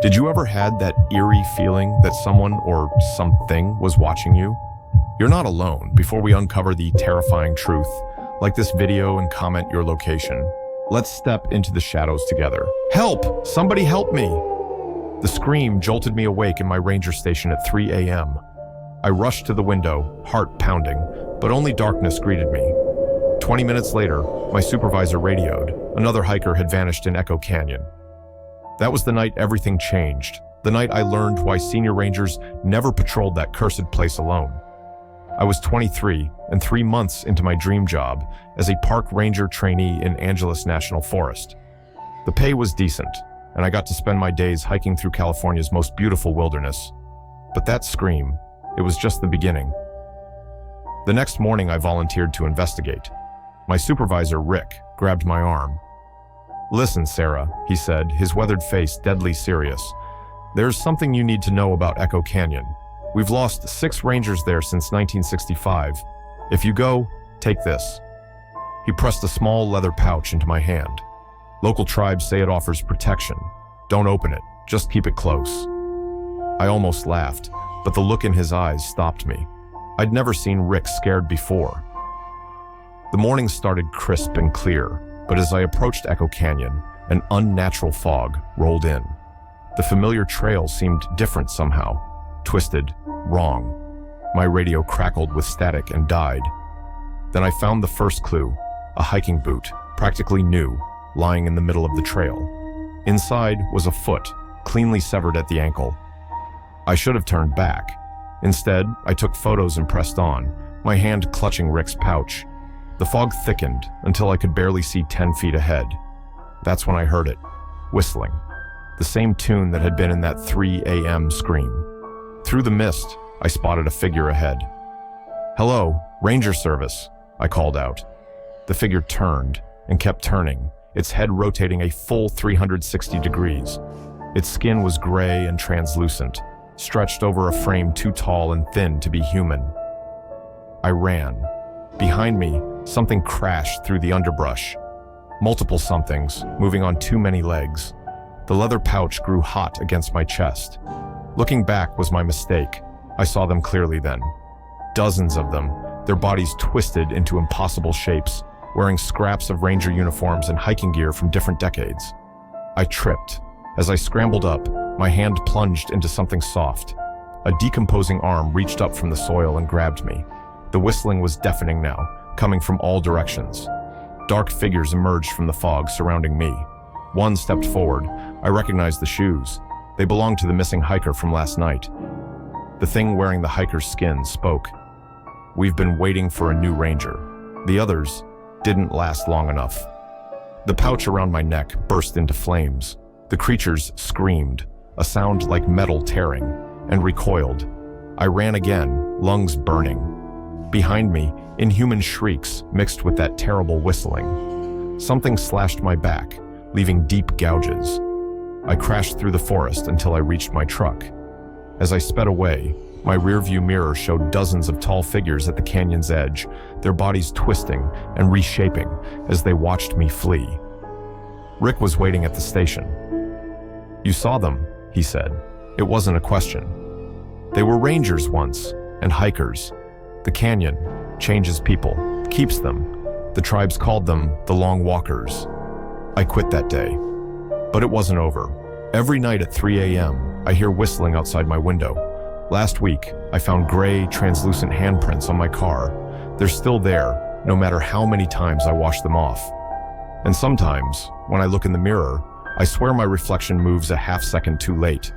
Did you ever had that eerie feeling that someone or something was watching you? You're not alone. Before we uncover the terrifying truth, like this video and comment your location. Let's step into the shadows together. Help! Somebody help me! The scream jolted me awake in my ranger station at 3 a.m. I rushed to the window, heart pounding, but only darkness greeted me. 20 minutes later, my supervisor radioed. Another hiker had vanished in Echo Canyon. That was the night everything changed. The night I learned why senior rangers never patrolled that cursed place alone. I was 23 and 3 months into my dream job as a park ranger trainee in Angeles National Forest. The pay was decent, and I got to spend my days hiking through California's most beautiful wilderness. But that scream, it was just the beginning. The next morning, I volunteered to investigate. My supervisor, Rick, grabbed my arm. "Listen, Sarah," he said, his weathered face deadly serious. "There's something you need to know about Echo Canyon. We've lost 6 rangers there since 1965. If you go, take this." He pressed a small leather pouch into my hand. "Local tribes say it offers protection. Don't open it, just keep it close." I almost laughed, but the look in his eyes stopped me. I'd never seen Rick scared before. The morning started crisp and clear, but as I approached Echo Canyon, an unnatural fog rolled in. The familiar trail seemed different somehow, twisted, wrong. My radio crackled with static and died. Then I found the first clue, a hiking boot, practically new, lying in the middle of the trail. Inside was a foot, cleanly severed at the ankle. I should have turned back. Instead, I took photos and pressed on, my hand clutching Rick's pouch. The fog thickened until I could barely see 10 feet ahead. That's when I heard it, whistling. The same tune that had been in that 3 a.m. scream. Through the mist, I spotted a figure ahead. "Hello, Ranger Service," I called out. The figure turned and kept turning, its head rotating a full 360 degrees. Its skin was gray and translucent, stretched over a frame too tall and thin to be human. I ran. Behind me, something crashed through the underbrush. Multiple somethings, moving on too many legs. The leather pouch grew hot against my chest. Looking back was my mistake. I saw them clearly then. Dozens of them, their bodies twisted into impossible shapes, wearing scraps of ranger uniforms and hiking gear from different decades. I tripped. As I scrambled up, my hand plunged into something soft. A decomposing arm reached up from the soil and grabbed me. The whistling was deafening now, coming from all directions. Dark figures emerged from the fog surrounding me. One stepped forward. I recognized the shoes. They belonged to the missing hiker from last night. The thing wearing the hiker's skin spoke. "We've been waiting for a new ranger." The others didn't last long enough. The pouch around my neck burst into flames. The creatures screamed, a sound like metal tearing, and recoiled. I ran again, lungs burning. Behind me, inhuman shrieks mixed with that terrible whistling. Something slashed my back, leaving deep gouges. I crashed through the forest until I reached my truck. As I sped away, my rearview mirror showed dozens of tall figures at the canyon's edge, their bodies twisting and reshaping as they watched me flee. Rick was waiting at the station. "You saw them," he said. It wasn't a question. "They were rangers once, and hikers. The canyon changes people, keeps them. The tribes called them the Long Walkers." I quit that day. But it wasn't over. Every night at 3 a.m., I hear whistling outside my window. Last week, I found gray, translucent handprints on my car. They're still there, no matter how many times I wash them off. And sometimes, when I look in the mirror, I swear my reflection moves a half-second too late.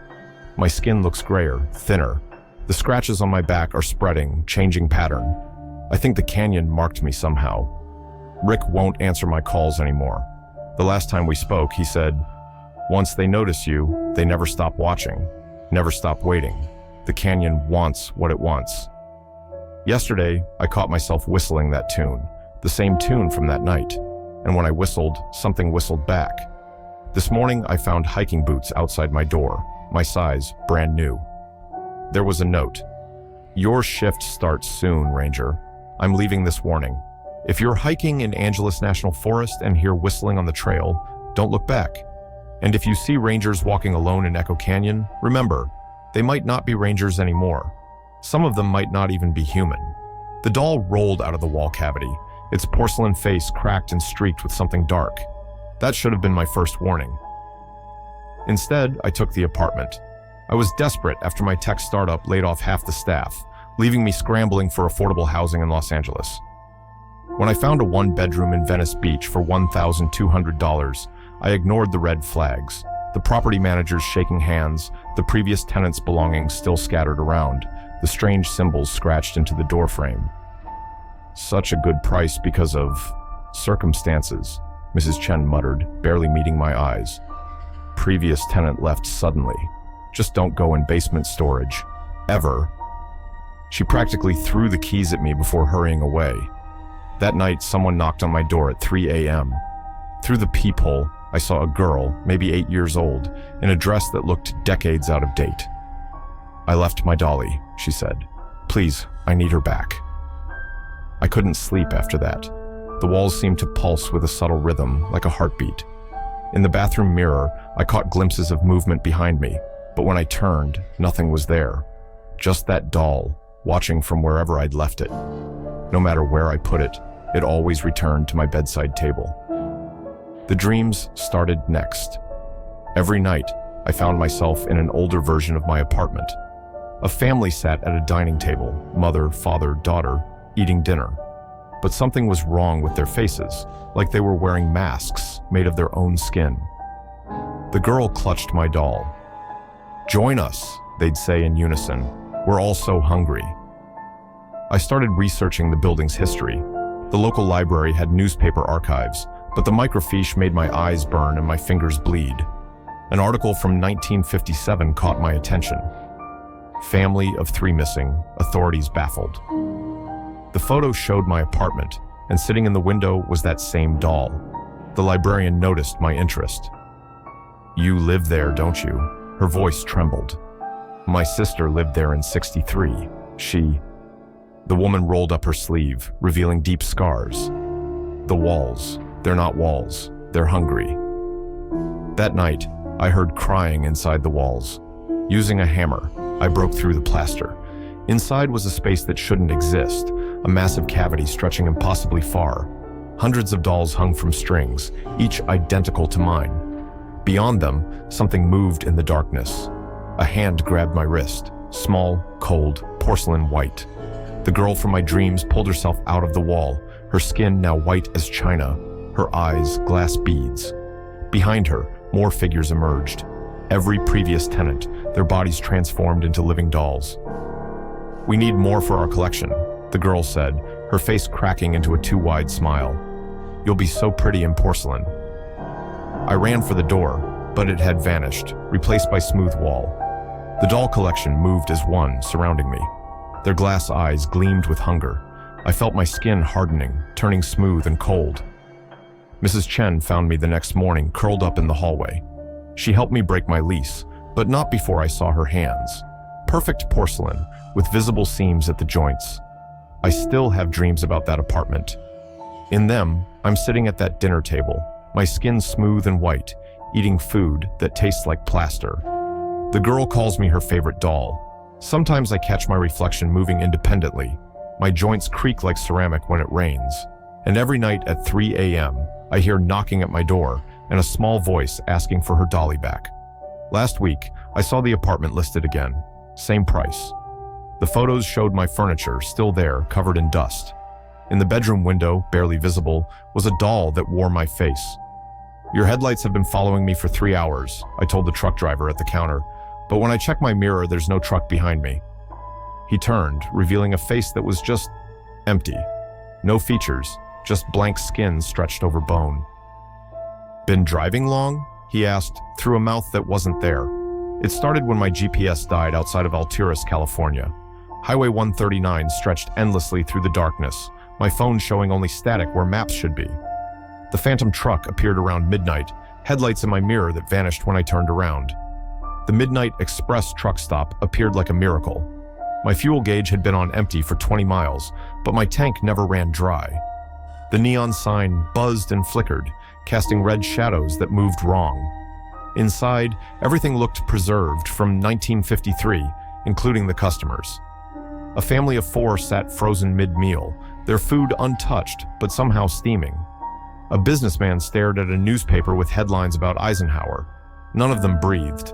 My skin looks grayer, thinner. The scratches on my back are spreading, changing pattern. I think the canyon marked me somehow. Rick won't answer my calls anymore. The last time we spoke, he said, "Once they notice you, they never stop watching, never stop waiting. The canyon wants what it wants." Yesterday, I caught myself whistling that tune, the same tune from that night. And when I whistled, something whistled back. This morning, I found hiking boots outside my door, my size, brand new. There was a note. "Your shift starts soon, Ranger. I'm leaving this warning. If you're hiking in Angeles National Forest and hear whistling on the trail, don't look back. And if you see rangers walking alone in Echo Canyon, remember, they might not be rangers anymore. Some of them might not even be human. The doll rolled out of the wall cavity, its porcelain face cracked and streaked with something dark. That should have been my first warning. Instead, I took the apartment. I was desperate after my tech startup laid off half the staff, leaving me scrambling for affordable housing in Los Angeles. When I found a one-bedroom in Venice Beach for $1,200, I ignored the red flags, the property managers shaking hands, the previous tenants' belongings still scattered around, the strange symbols scratched into the doorframe. Such a good price because of circumstances, Mrs. Chen muttered, barely meeting my eyes. Previous tenant left suddenly. Just don't go in basement storage. Ever. She practically threw the keys at me before hurrying away. That night, someone knocked on my door at 3 a.m. Through the peephole, I saw a girl, maybe 8 years old, in a dress that looked decades out of date. "I left my dolly," she said. "Please, I need her back." I couldn't sleep after that. The walls seemed to pulse with a subtle rhythm, like a heartbeat. In the bathroom mirror, I caught glimpses of movement behind me, but when I turned, nothing was there. Just that doll, watching from wherever I'd left it. No matter where I put it, it always returned to my bedside table. The dreams started next. Every night, I found myself in an older version of my apartment. A family sat at a dining table, mother, father, daughter, eating dinner. But something was wrong with their faces, like they were wearing masks made of their own skin. The girl clutched my doll. "Join us," they'd say in unison. "We're all so hungry." I started researching the building's history. The local library had newspaper archives, but the microfiche made my eyes burn and my fingers bleed. An article from 1957 caught my attention. Family of 3 missing, authorities baffled. The photo showed my apartment, and sitting in the window was that same doll. The librarian noticed my interest. "You live there, don't you?" Her voice trembled. "My sister lived there in '63. The woman rolled up her sleeve, revealing deep scars. "The walls. They're not walls. They're hungry." That night, I heard crying inside the walls. Using a hammer, I broke through the plaster. Inside was a space that shouldn't exist, a massive cavity stretching impossibly far. Hundreds of dolls hung from strings, each identical to mine. Beyond them, something moved in the darkness. A hand grabbed my wrist, small, cold, porcelain white. The girl from my dreams pulled herself out of the wall, her skin now white as china, her eyes glass beads. Behind her, more figures emerged. Every previous tenant, their bodies transformed into living dolls. "We need more for our collection," the girl said, her face cracking into a too-wide smile. "You'll be so pretty in porcelain." I ran for the door, but it had vanished, replaced by smooth wall. The doll collection moved as one, surrounding me. Their glass eyes gleamed with hunger. I felt my skin hardening, turning smooth and cold. Mrs. Chen found me the next morning, curled up in the hallway. She helped me break my lease, but not before I saw her hands. Perfect porcelain, with visible seams at the joints. I still have dreams about that apartment. In them, I'm sitting at that dinner table, my skin smooth and white, eating food that tastes like plaster. The girl calls me her favorite doll. Sometimes I catch my reflection moving independently. My joints creak like ceramic when it rains. And every night at 3 a.m., I hear knocking at my door and a small voice asking for her dolly back. Last week, I saw the apartment listed again. Same price. The photos showed my furniture still there, covered in dust. In the bedroom window, barely visible, was a doll that wore my face. "Your headlights have been following me for 3 hours," I told the truck driver at the counter. "But when I check my mirror, there's no truck behind me." He turned, revealing a face that was just empty. No features, just blank skin stretched over bone. "Been driving long?" he asked, through a mouth that wasn't there. It started when my GPS died outside of Alturas, California. Highway 139 stretched endlessly through the darkness, my phone showing only static where maps should be. The phantom truck appeared around midnight, headlights in my mirror that vanished when I turned around. The Midnight Express truck stop appeared like a miracle. My fuel gauge had been on empty for 20 miles, but my tank never ran dry. The neon sign buzzed and flickered, casting red shadows that moved wrong. Inside, everything looked preserved from 1953, including the customers. A family of 4 sat frozen mid-meal, their food untouched but somehow steaming. A businessman stared at a newspaper with headlines about Eisenhower. None of them breathed.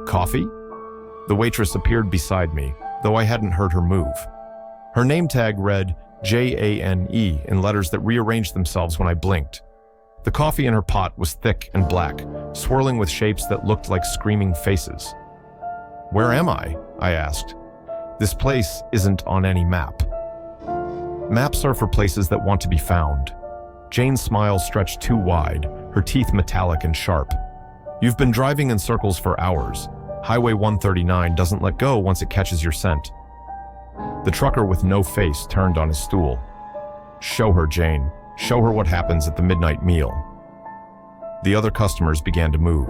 Coffee? The waitress appeared beside me, though I hadn't heard her move. Her name tag read Jane in letters that rearranged themselves when I blinked. The coffee in her pot was thick and black, swirling with shapes that looked like screaming faces. "Where am I?" I asked. "This place isn't on any map." Maps are for places that want to be found. Jane's smile stretched too wide, her teeth metallic and sharp. "You've been driving in circles for hours. Highway 139 doesn't let go once it catches your scent." The trucker with no face turned on his stool. "Show her, Jane. Show her what happens at the midnight meal." The other customers began to move.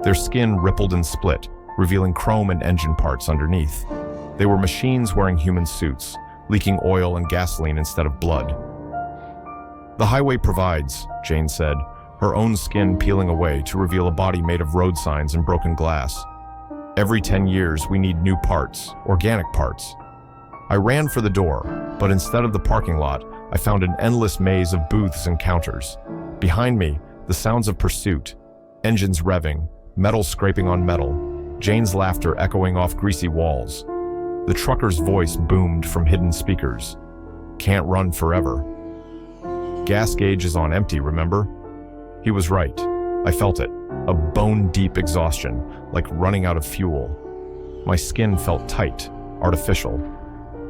Their skin rippled and split, revealing chrome and engine parts underneath. They were machines wearing human suits, leaking oil and gasoline instead of blood. "The highway provides," Jane said, her own skin peeling away to reveal a body made of road signs and broken glass. "Every 10 years, we need new parts, organic parts." I ran for the door, but instead of the parking lot, I found an endless maze of booths and counters. Behind me, the sounds of pursuit, engines revving, metal scraping on metal, Jane's laughter echoing off greasy walls. The trucker's voice boomed from hidden speakers. "Can't run forever. Gas gauge is on empty, remember?" He was right. I felt it, a bone-deep exhaustion, like running out of fuel. My skin felt tight, artificial.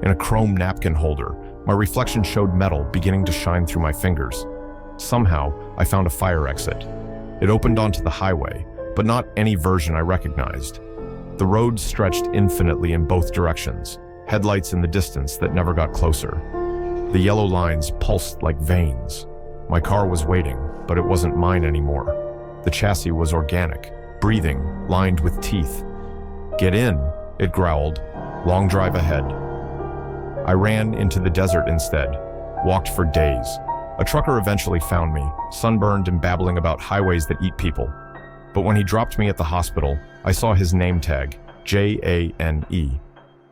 In a chrome napkin holder, my reflection showed metal beginning to shine through my fingers. Somehow, I found a fire exit. It opened onto the highway, but not any version I recognized. The road stretched infinitely in both directions, headlights in the distance that never got closer. The yellow lines pulsed like veins. My car was waiting, but it wasn't mine anymore. The chassis was organic, breathing, lined with teeth. "Get in," it growled. "Long drive ahead." I ran into the desert instead, walked for days. A trucker eventually found me, sunburned and babbling about highways that eat people. But when he dropped me at the hospital, I saw his name tag, Jane.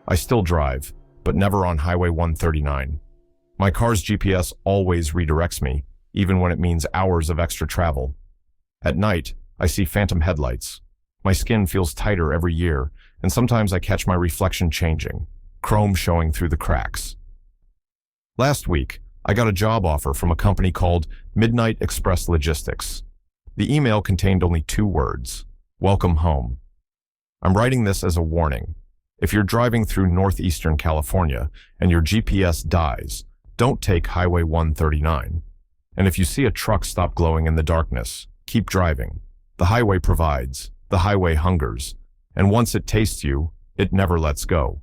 I still drive, but never on Highway 139. My car's GPS always redirects me, even when it means hours of extra travel. At night, I see phantom headlights. My skin feels tighter every year, and sometimes I catch my reflection changing, chrome showing through the cracks. Last week, I got a job offer from a company called Midnight Express Logistics. The email contained only 2 words: "Welcome home." I'm writing this as a warning. If you're driving through northeastern California and your GPS dies, don't take Highway 139. And if you see a truck stop glowing in the darkness, keep driving. The highway provides, the highway hungers, and once it tastes you, it never lets go.